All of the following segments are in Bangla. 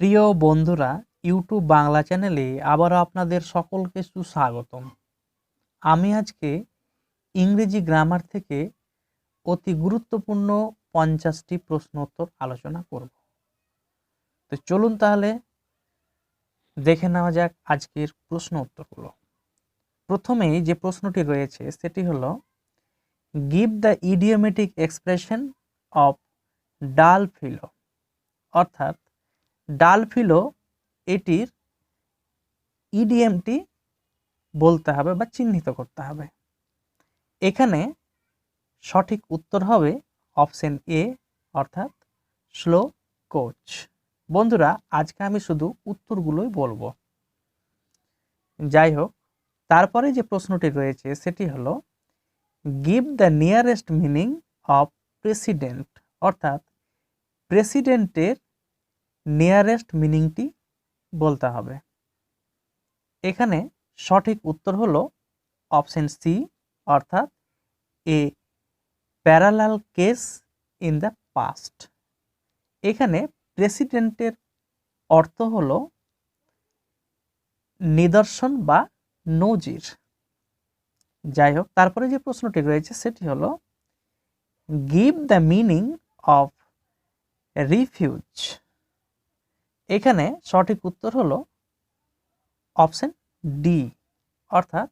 প্রিয় বন্ধুরা, ইউটিউব বাংলা চ্যানেলে আবারও আপনাদের সকলকে সুস্বাগতম। আমি আজকে ইংরেজি গ্রামার থেকে অতি গুরুত্বপূর্ণ 50টি প্রশ্ন উত্তর আলোচনা করব। তো চলুন তাহলে দেখে নেওয়া যাক আজকের প্রশ্ন উত্তরগুলো। প্রথমেই যে প্রশ্নটি রয়েছে সেটি হলো, give the idiomatic expression of ডাল ফিলো। অর্থাৎ ডাল ফিলো এটির ইডিএমটি বলতে হবে বা চিহ্নিত করতে হবে। এখানে সঠিক উত্তর হবে অপশন এ, অর্থাৎ স্লো কোচ। বন্ধুরা, আজকে আমি শুধু উত্তরগুলোই বলবো। যাই হোক, তারপরে যে প্রশ্নটি রয়েছে সেটি হলো, give the nearest meaning of president. অর্থাৎ প্রেসিডেন্টের নিয়ারেস্ট মিনিংটি বলতে হবে। এখানে সঠিক উত্তর হলো অপশন সি, অর্থাৎ এ parallel case in the past. এখানে প্রেসিডেন্টের অর্থ হলো নিদর্শন বা নজির। যাই হোক, তারপরে যে প্রশ্নটি রয়েছে সেটি হলো, give the meaning of refuse. এখানে সঠিক উত্তর হলো অপশন ডি, অর্থাৎ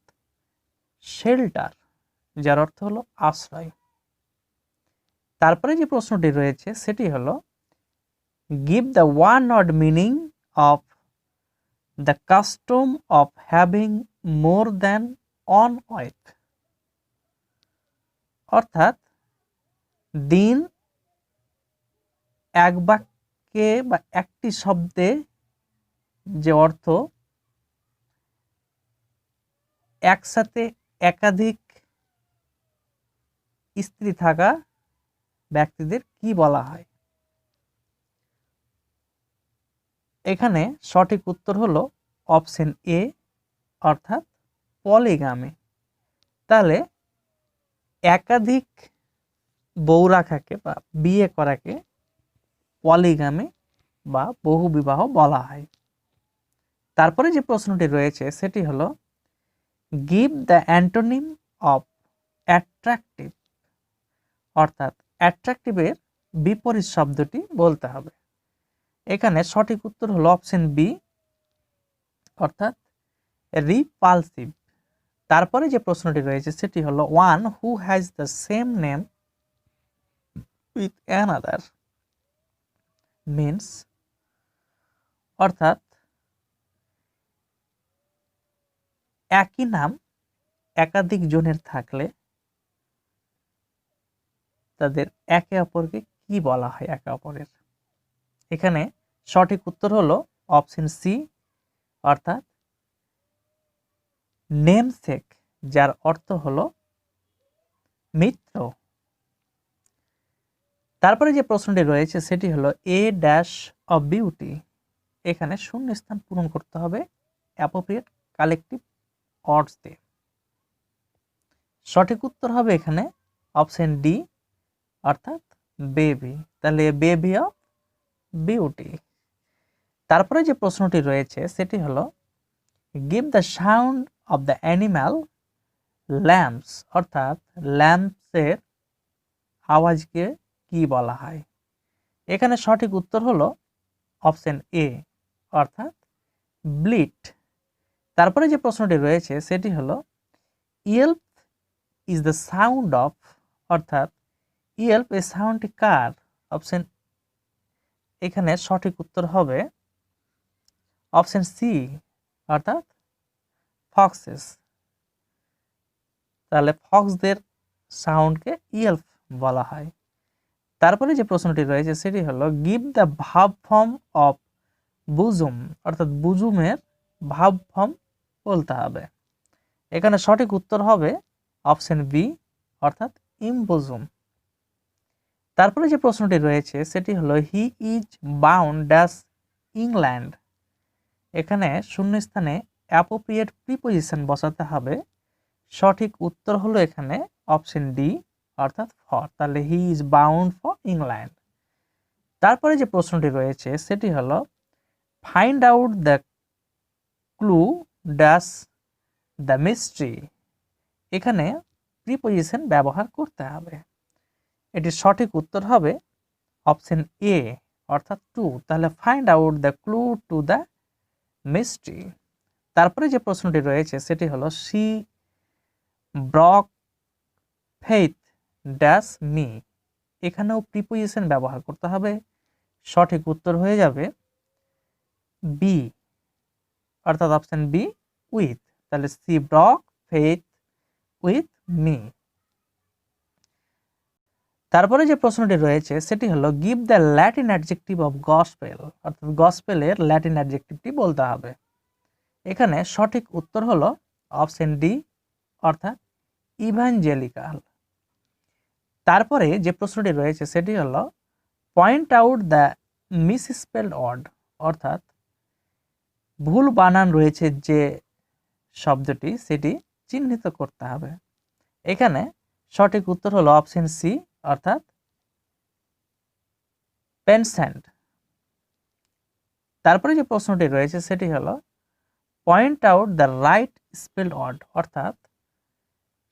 শেল্টার, যার অর্থ হলো আশ্রয়। তারপরে যে প্রশ্নটি রয়েছে সেটি হলো, give the one word meaning of the custom of having more than one wife. অর্থাৎ দিন এক বাক্যে বা একটি শব্দে যে অর্থ একসাথে একাধিক স্ত্রী থাকা ব্যক্তিদের কি বলা হয়। এখানে সঠিক উত্তর হলো অপশন এ, অর্থাৎ পলিগামি। তাহলে একাধিক বউ রাখাকে বা বিয়ে করাকে পলিগামি বা বহু বিবাহ বলা হয়। তারপরে যে প্রশ্নটি রয়েছে সেটি হলো, give the antonym of attractive. অর্থাৎ অ্যাট্রাকটিভের বিপরীত শব্দটি বলতে হবে। এখানে সঠিক উত্তর হলো অপশন বি, অর্থাৎ রিপালসিভ। তারপরে যে প্রশ্নটি রয়েছে সেটি হলো, one who has the same name with another means. অর্থাৎ একই নাম একাধিক জনের থাকলে তাদের একে অপরকে কি বলা হয় একে অপরের। এখানে সঠিক উত্তর হলো অপশন সি, অর্থাৎ নেমসেক, যার অর্থ হলো মিত্র। তারপরে যে প্রশ্নটি রয়েছে সেটি হলো, এ ড্যাশ অফ বিউটি। এখানে শূন্যস্থান পূরণ করতে হবে অ্যাপ্রোপ্রিয়েট কালেকটিভ অর্ডস দিয়ে। সঠিক উত্তর হবে এখানে অপশন ডি, অর্থাৎ বেবি। তাহলে বেবি অফ বিউটি। তারপরে যে প্রশ্নটি রয়েছে সেটি হলো, give the sound of the animal lamps. অর্থাৎ ল্যাম্পসের আওয়াজকে কি বলা হয়। এখানে সঠিক উত্তর হলো অপশন এ, অর্থাৎ ব্লিট। তারপরে যে প্রশ্নটি রয়েছে সেটি হলো, Yelp is the sound of. অর্থাৎ ইয়েল্প এই সাউন্ডটি কার। অপশন, এখানে সঠিক উত্তর হবে অপশন সি, অর্থাৎ ফক্সেস। তাহলে ফক্সদের সাউন্ডকে ইয়েল্প বলা হয়। তারপরে যে প্রশ্নটি রয়েছে সেটি হলো, গিভ দ্য ভাব ফর্ম অফ বুজুম। অর্থাৎ বুজুমের ভাব ফর্ম বলতে হবে। এখানে সঠিক উত্তর হবে অপশন বি, অর্থাৎ ইমবুজুম। তারপরে যে প্রশ্নটি রয়েছে সেটি হলো, he is bound dash England. এখানে শূন্যস্থানে অ্যাপ্রোপ্রিয়েট প্রিপোজিশন বসাতে হবে। সঠিক উত্তর হলো এখানে অপশন ডি, অর্থাৎ ফর। তাহলে he is bound for England. তারপরে যে প্রশ্নটি রয়েছে সেটি হলো, find out the clue dash the mystery, এখানে প্রিপোজিশন ব্যবহার করতে হবে। এটির সঠিক উত্তর হবে অপশন এ অর্থাৎ টু। তাহলে find out the clue to the mystery. তারপরে যে প্রশ্নটি রয়েছে সেটি হলো she broke faith dash me, এখানেও প্রিপোজিশন ব্যবহার করতে হবে। সঠিক উত্তর হয়ে যাবে বি অর্থাৎ অপশন বি উইথ। তাহলে she broke faith with me. তারপরে যে প্রশ্নটি রয়েছে সেটি হলো give the Latin adjective of gospel, অর্থাৎ গসপেলের ল্যাটিন অ্যাডজেক্টিভটি বলতে হবে। এখানে সঠিক উত্তর হলো অপশন ডি অর্থাৎ ইভাঞ্জেলিকাল। তারপরে যে প্রশ্নটি রয়েছে সেটি হলো point out the misspelled word, অর্থাৎ ভুল বানান রয়েছে যে শব্দটি সেটি চিহ্নিত করতে হবে। এখানে সঠিক উত্তর হলো অপশন সি অর্থাৎ পেনসেন্ট। তারপরে যে প্রশ্নটি রয়েছে সেটি হলো point out the right spelled word, অর্থাৎ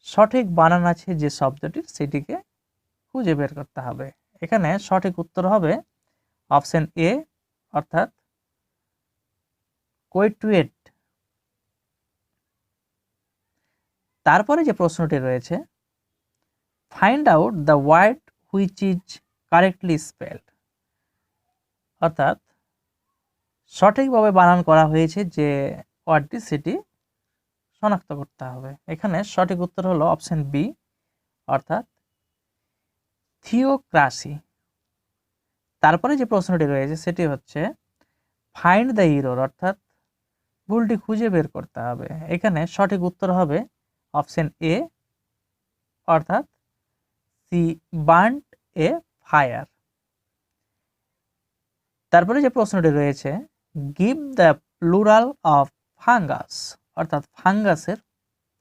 সঠিক বানান আছে যে শব্দটির সেটিকে খুঁজে বের করতে হবে। এখানে সঠিক উত্তর হবে অপশন এ অর্থাৎ কোয়েটুয়েট। তারপরে যে প্রশ্নটি রয়েছে find out the word which is correctly spelled, অর্থাৎ সঠিকভাবে বানান করা হয়েছে যে ওয়ার্ডটি সেটি শনাক্ত করতে হবে। এখানে সঠিক উত্তর হলো অপশন বি অর্থাৎ থিওক্রাসি। তারপরে যে প্রশ্নটি রয়েছে সেটি হচ্ছে ফাইন্ড দ্য ইরর, অর্থাৎ ভুলটি খুঁজে বের করতে হবে। এখানে সঠিক উত্তর হবে অপশন এ অর্থাৎ সি বার্নড এ ফায়ার। তারপরে যে প্রশ্নটি রয়েছে give the plural of fungus, অর্থাৎ ফাঙ্গাসের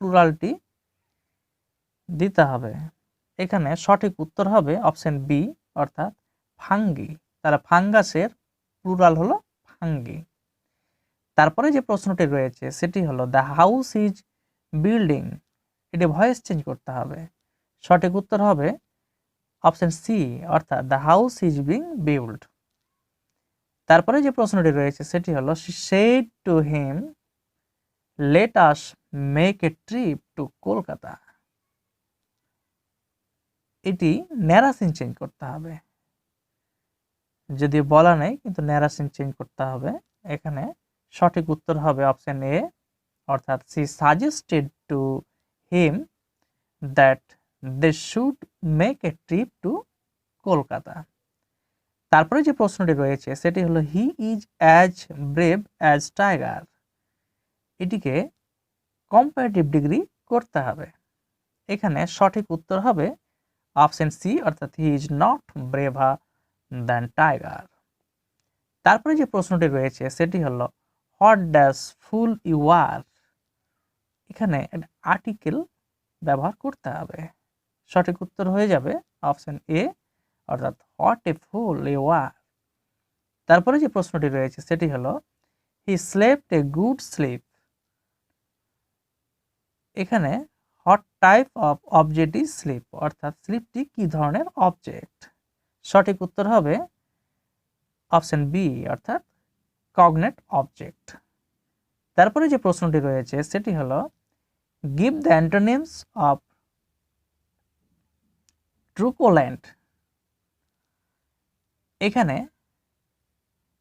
প্লুরালটি দিতে হবে। এখানে সঠিক উত্তর হবে অপশন বি অর্থাৎ ফাঙ্গি। তাহলে ফাঙ্গাসের প্লুরাল হলো ফাঙ্গি। তারপরে যে প্রশ্নটি রয়েছে সেটি হলো দ্য হাউস ইজ বিল্ডিং, এটি ভয়েস চেঞ্জ করতে হবে। সঠিক উত্তর হবে অপশন সি অর্থাৎ the house is being build. তারপরে যে প্রশ্নটি রয়েছে সেটি হলো she said to him let us make a trip to Kolkata, এটি ন্যারেশন চেঞ্জ করতে হবে। যদি বলা নেই কিন্তু ন্যারেশন চেঞ্জ করতে হবে। এখানে সঠিক উত্তর হবে অপশন এ অর্থাৎ she suggested to him that they should make a trip to Kolkata. তারপরে যে প্রশ্নটি রয়েছে সেটি হলো he is as brave as tiger, এটিকে কম্পারেটিভ ডিগ্রি করতে হবে। এখানে সঠিক উত্তর হবে অপশন সি অর্থাৎ he is not braver than tiger. তারপরে যে প্রশ্নটি রয়েছে সেটি হলো what dash full you are, এখানে আর্টিকেল ব্যবহার করতে হবে। সঠিক উত্তর হয়ে যাবে অপশন এ অর্থাৎ হোয়াট এ ফুল ইউ আর। তারপরে যে প্রশ্নটি রয়েছে সেটি হলো he slept a good sleep, এখানে what type of object is sleep, অর্থাৎ স্লিপটি কি ধরনের অবজেক্ট। সঠিক উত্তর হবে অপশন বি অর্থাৎ কগনেট অবজেক্ট। তারপরে যে প্রশ্নটি রয়েছে সেটি হলো give the antonyms of truculent, এখানে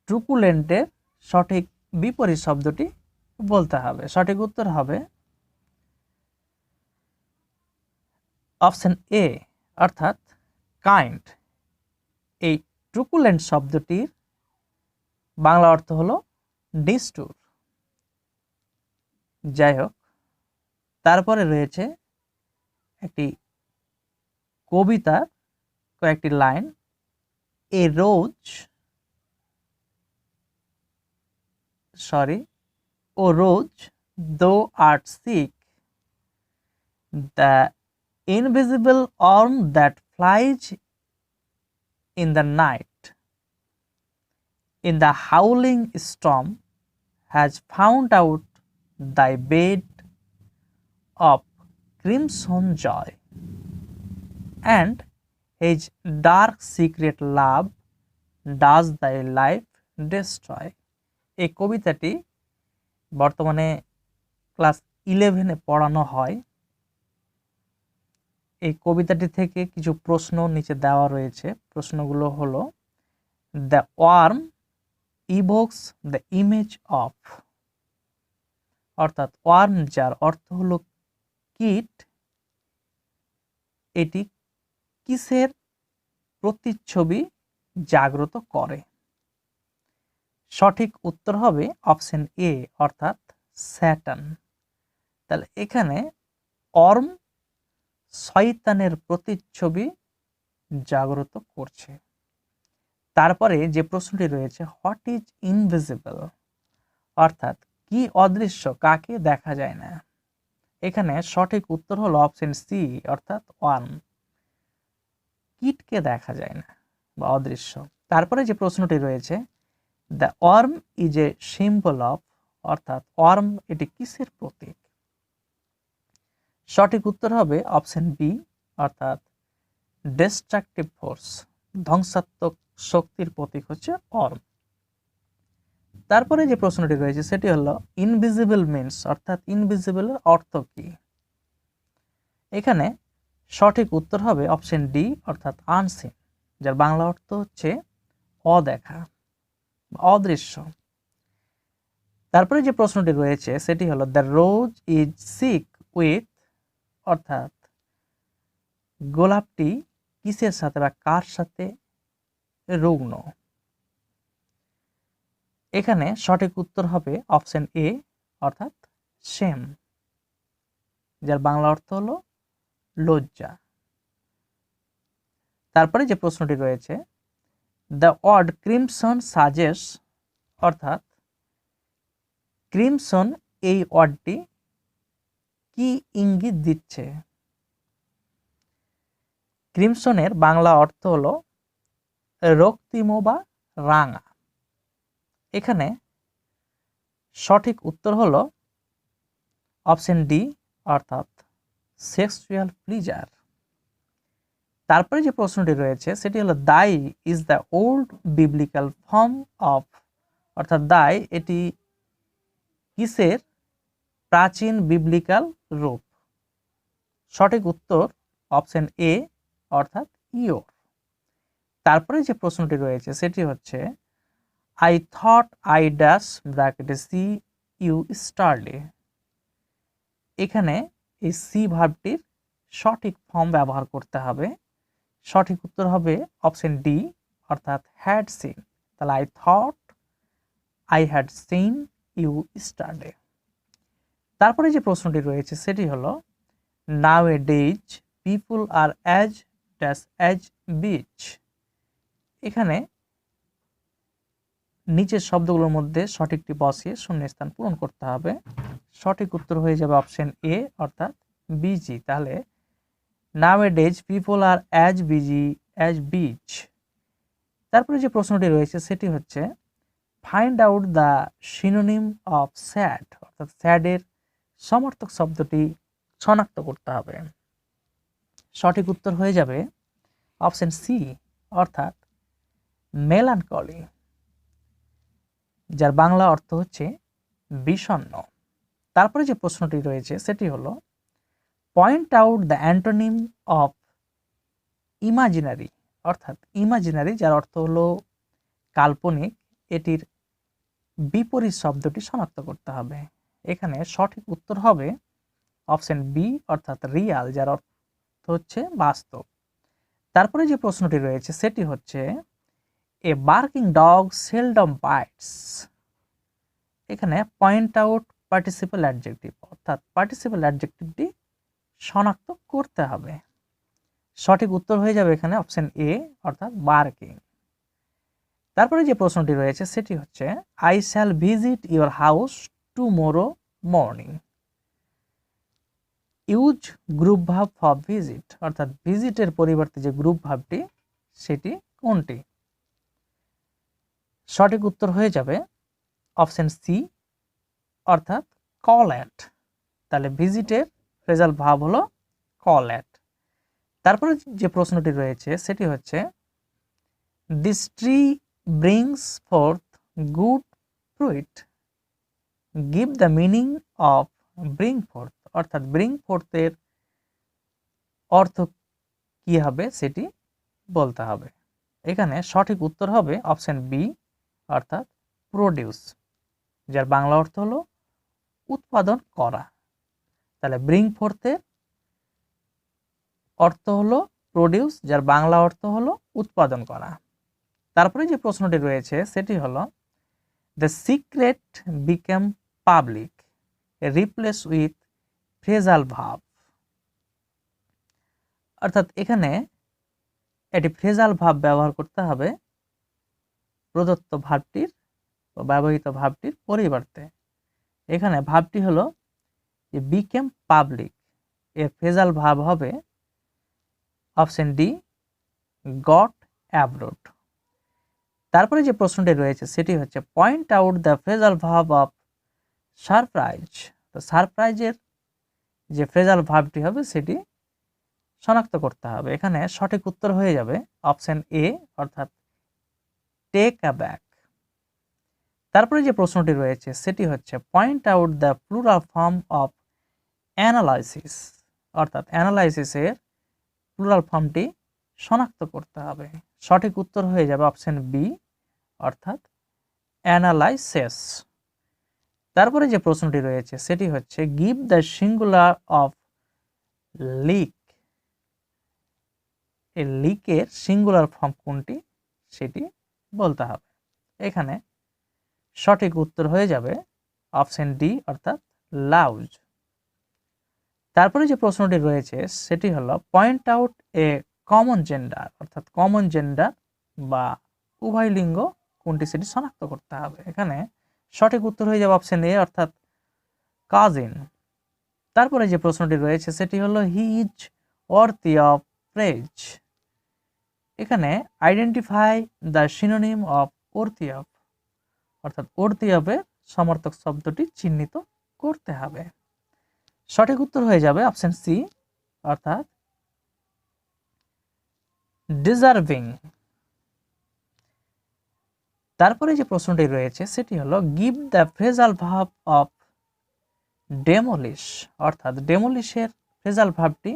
ট্রুকুলেন্টের সঠিক বিপরীত শব্দটি বলতে হবে। সঠিক উত্তর হবে অপশন এ অর্থাৎ কাইন্ড। এই ট্রুকুলেন্ট শব্দটির বাংলা অর্থ হলো নিষ্ঠুর। যাই হোক, তারপরে রয়েছে একটি কবিতা কয়েকটি লাইন। এ রোজ ও রোজ দো art sick the invisible arm that flies in the night, in the howling storm has found out thy bed of crimson joy, and his dark secret love does thy life destroy. এই কবিতাটি বর্তমানে ক্লাস 11-এ পড়ানো হয়। এই কবিতাটি থেকে কিছু প্রশ্ন নিচে দেওয়া রয়েছে। প্রশ্নগুলো হলো, the worm evokes the image of, অর্থাৎ ওয়ার্ম যার অর্থ হলো কীট, এটি কিসের প্রতিচ্ছবি জাগ্রত করে? সঠিক উত্তর হবে অপশন এ, অর্থাৎ স্যাটার্ন। তাহলে এখানে অর্ম শয়তানের প্রতিচ্ছবি জাগ্রত করছে। তারপরে যে প্রশ্নটি রয়েছে, হোয়াট ইজ ইনভিজিবল, অর্থাৎ কি অদৃশ্য, কাকে দেখা যায় না? এখানে সঠিক উত্তর হলো অপশন সি, অর্থাৎ ওয়ার্ম, কীটকে দেখা যায় না বা অদৃশ্য। তারপরে যে প্রশ্নটি রয়েছে, the worm is a symbol of, অর্থাৎ ওয়ার্ম এটি কিসের প্রতীক? সঠিক উত্তর হবে অপশন বি, অর্থাৎ ডিস্ট্রাকটিভ ফোর্স, ধ্বংসাত্মক শক্তির প্রতীক হচ্ছে ওয়ার্ম। তারপরে যে প্রশ্নটি রয়েছে সেটি হলো ইনভিজিবল মিনস, অর্থাৎ ইনভিজিবলের অর্থ কি? এখানে সঠিক উত্তর হবে অপশন ডি, অর্থাৎ আনসিন, যার বাংলা অর্থ হচ্ছে অদেখা, অদৃশ্য। তারপরে যে প্রশ্নটি রয়েছে সেটি হলো the rose is sick with, অর্থাৎ গোলাপটি কিসের সাথে বা কার সাথে রুগ্ন? এখানে সঠিক উত্তর হবে অপশন এ, অর্থাৎ শেম, যার বাংলা অর্থ হলো লজ্জা। তারপরে যে প্রশ্নটি রয়েছে, দ্য ওয়ার্ড ক্রিমসন সাজেস্ট, অর্থাৎ ক্রিমসন এই ওয়ার্ডটি কি ইঙ্গিত দিচ্ছে? ক্রিমসনের বাংলা অর্থ হলো রক্তিম বা রাঙা। এখানে সঠিক উত্তর হলো অপশন ডি, অর্থাৎ সেক্সুয়াল প্লিজার। তারপরে যে প্রশ্নটি রয়েছে সেটি হলো দাই is the old biblical form of, অর্থাৎ দাই এটি কিসের প্রাচীন বিবলিক্যাল রূপ? সঠিক উত্তর অপশন এ, অর্থাৎ ইয়োর। তারপরে যে প্রশ্নটি রয়েছে সেটি হচ্ছে আই থট আই ড্যাশ ব্র্যাকেটে সি ইউ স্টারলি। এখানে এই সি ভার্বটির সঠিক ফর্ম ব্যবহার করতে হবে। সঠিক উত্তর হবে অপশন ডি, অর্থাৎ হ্যাড সিন। তাহলে I thought I had seen you yesterday. তারপরে যে প্রশ্নটি রয়েছে সেটি হলো nowadays people are as dash as beach. এখানে নিচের শব্দগুলোর মধ্যে সঠিকটি বসিয়ে শূন্যস্থান পূরণ করতে হবে। সঠিক উত্তর হয়ে যাবে অপশন এ, অর্থাৎ বিজি। তাহলে নাও এ ডেজ পিপল আর অ্যাজ বিজি অ্যাজ বিচ। তারপরে যে প্রশ্নটি রয়েছে সেটি হচ্ছে find out the synonym of sad, অর্থাৎ স্যাডের সমার্থক শব্দটি শনাক্ত করতে হবে। সঠিক উত্তর হয়ে যাবে অপশন সি, অর্থাৎ মেলানকলি, যার বাংলা অর্থ হচ্ছে বিষণ্ণ। তারপরে যে প্রশ্নটি রয়েছে সেটি হলো point out the antonym of imaginary, অর্থাৎ ইমাজিনারি যার অর্থ হলো কাল্পনিক, এটির বিপরীত শব্দটি শনাক্ত করতে হবে। এখানে সঠিক উত্তর হবে অপশন বি, অর্থাৎ রিয়াল, যার অর্থ হচ্ছে বাস্তব। তারপরে যে প্রশ্নটি রয়েছে সেটি হচ্ছে a barking dog seldom bites. এখানে পয়েন্ট আউট পার্টিসিপল অ্যাডজেক্টিভ, অর্থাৎ পার্টিসিপল অ্যাডজেক্টিভটি শনাক্ত করতে হবে। সঠিক উত্তর হয়ে যাবে এখানে অপশন এ, অর্থাৎ বার্কিং। তারপরে যে প্রশ্নটি রয়েছে সেটি হচ্ছে I shall visit your house tomorrow morning. Use group verb for visit, অর্থাৎ ভিজিটের পরিবর্তে যে গ্রুপ ভার্বটি সেটি কোনটি? সঠিক উত্তর হয়ে যাবে অপশন সি, অর্থাৎ কল অ্যাট। তাহলে ভিজিটের ফ্রেজাল ভার্ব হলো কল অ্যাট। তারপরে যে প্রশ্নটি রয়েছে সেটি হচ্ছে this tree brings fourth good fruit, give the meaning of bring fourth, অর্থাৎ ব্রিং ফোর্থের অর্থ কি হবে সেটি বলতে হবে। এখানে সঠিক উত্তর হবে অপশন বি, অর্থাৎ প্রোডিউস, যার বাংলা অর্থ হলো উৎপাদন করা। তাহলে ব্রিং ফোর্থের অর্থ হলো প্রোডিউস, যার বাংলা অর্থ হলো উৎপাদন করা। তারপরে যে প্রশ্নটি রয়েছে সেটি হলো the secret became public, replace with phrasal verb, অর্থাৎ এখানে এটি ফ্রেজাল ভার্ব ব্যবহার করতে হবে প্রদত্ত ভার্বটির বা ব্যবহৃত ভার্বটির পরিবর্তে। এখানে ভার্বটি হলো যে বিকেম পাবলিক, এর ফ্রেজাল ভার্ব হবে অপশন ডি, গট অ্যাব্রোড। তারপরে যে প্রশ্নটি রয়েছে সেটি হচ্ছে point out the phrasal verb of surprise. তো সারপ্রাইজের যে ফ্রেজাল ভার্বটি হবে সেটি শনাক্ত করতে হবে। এখানে সঠিক উত্তর হয়ে যাবে অপশন এ, অর্থাৎ টেক আ ব্যাক। তারপরে যে প্রশ্নটি রয়েছে সেটি হচ্ছে point out the plural form of analysis, অর্থাৎ অ্যানালাইসিসের প্লুরাল ফর্মটি শনাক্ত করতে হবে। সঠিক উত্তর হয়ে যাবে অপশন বি, অর্থাৎ অ্যানালাইসিস। তারপরে যে প্রশ্নটি রয়েছে সেটি হচ্ছে give the singular of leak, এই লিকের সিঙ্গুলার ফর্ম কোনটি সেটি বলতে হবে। এখানে সঠিক উত্তর হয়ে যাবে অপশন ডি, অর্থাৎ লাউজ। তারপরে যে প্রশ্নটি রয়েছে সেটি হলো point out a common gender, অর্থাৎ কমন জেন্ডার বা উভয় লিঙ্গ কোনটি সেটি শনাক্ত করতে হবে। এখানে সঠিক উত্তর হয়ে যাবে অপশন এ, অর্থাৎ কাজিন। তারপরে যে প্রশ্নটি রয়েছে সেটি হলো he is worthy of praise, এখানে identify the synonym of worthy of, অর্থাৎ ওয়ার্থি অফের সমর্থক শব্দটি চিহ্নিত করতে হবে। সঠিক উত্তর হয়ে যাবে অপশন সি, অর্থাৎ ডিজার্ভিং। তারপরে যে প্রশ্নটি রয়েছে সেটি হলো give the phrasal verb of demolish, অর্থাৎ ডেমোলিশের ফ্রেজাল ভার্বটি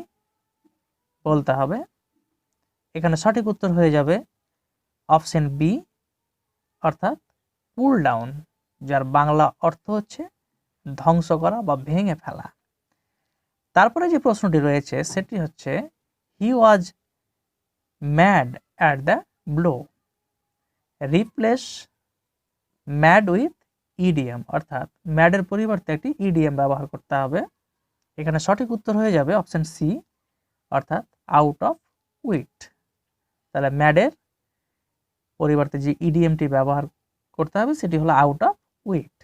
বলতে হবে। এখানে সঠিক উত্তর হয়ে যাবে অপশন বি, অর্থাৎ পুল ডাউন, যার বাংলা অর্থ হচ্ছে ধ্বংস করা বা ভেঙে ফেলা। তারপরে যে প্রশ্নটি রয়েছে সেটি হচ্ছে he was mad at the blow, replace mad with idiom, অর্থাৎ ম্যাডের পরিবর্তে একটি ইডিএম ব্যবহার করতে হবে। এখানে সঠিক উত্তর হয়ে যাবে অপশন সি, অর্থাৎ আউট অফ উইট। তাহলে ম্যাডের পরিবর্তে যে ইডিএমটি ব্যবহার করতে হবে সেটি হলো আউট অফ উইট।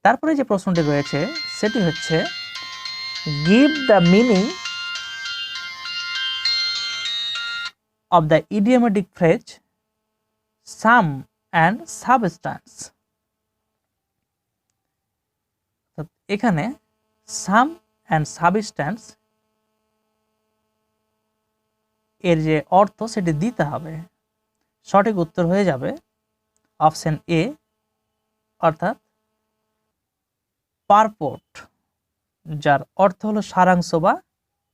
তারপরে যে প্রশ্নটি রয়েছে সেটি হচ্ছে give the meaning of the idiomatic phrase some and substance. এখানে সাম অ্যান্ড সাবস্ট্যান্স এর যে অর্থ সেটি দিতে হবে। সঠিক উত্তর হয়ে যাবে অপশন এ, অর্থাৎ পারপোর্ট, যার অর্থ হলো সারাংশ বা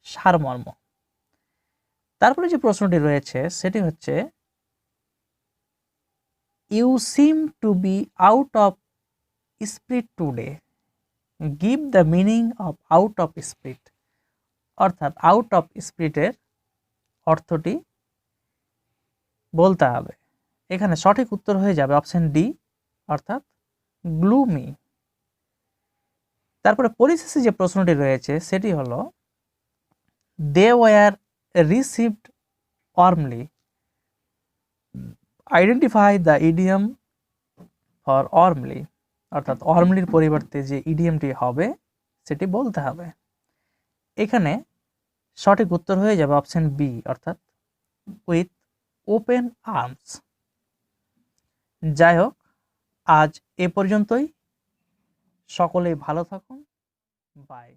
সারমর্ম। তারপরে যে প্রশ্নটি রয়েছে সেটি হচ্ছে you seem to be out of spirit today, give the meaning of out of spirit, অর্থাৎ আউট অফ স্পিরিটের অর্থটি বলতে হবে। এখানে সঠিক উত্তর হয়ে যাবে অপশন ডি, অর্থাৎ গ্লুমি। তারপরে পরিশেষে যে প্রশ্নটি রয়েছে সেটি হলো they were received warmly, identify the idiom for warmly, অর্থাৎ ওয়ার্মলির পরিবর্তে যে ইডিয়মটি হবে সেটি বলতে হবে। এখানে সঠিক উত্তর হয়ে যাবে অপশন বি, অর্থাৎ উইথ ওপেন আর্মস। যাই হোক, আজ এ পর্যন্তই। সকলেই ভালো থাকুন। বাই।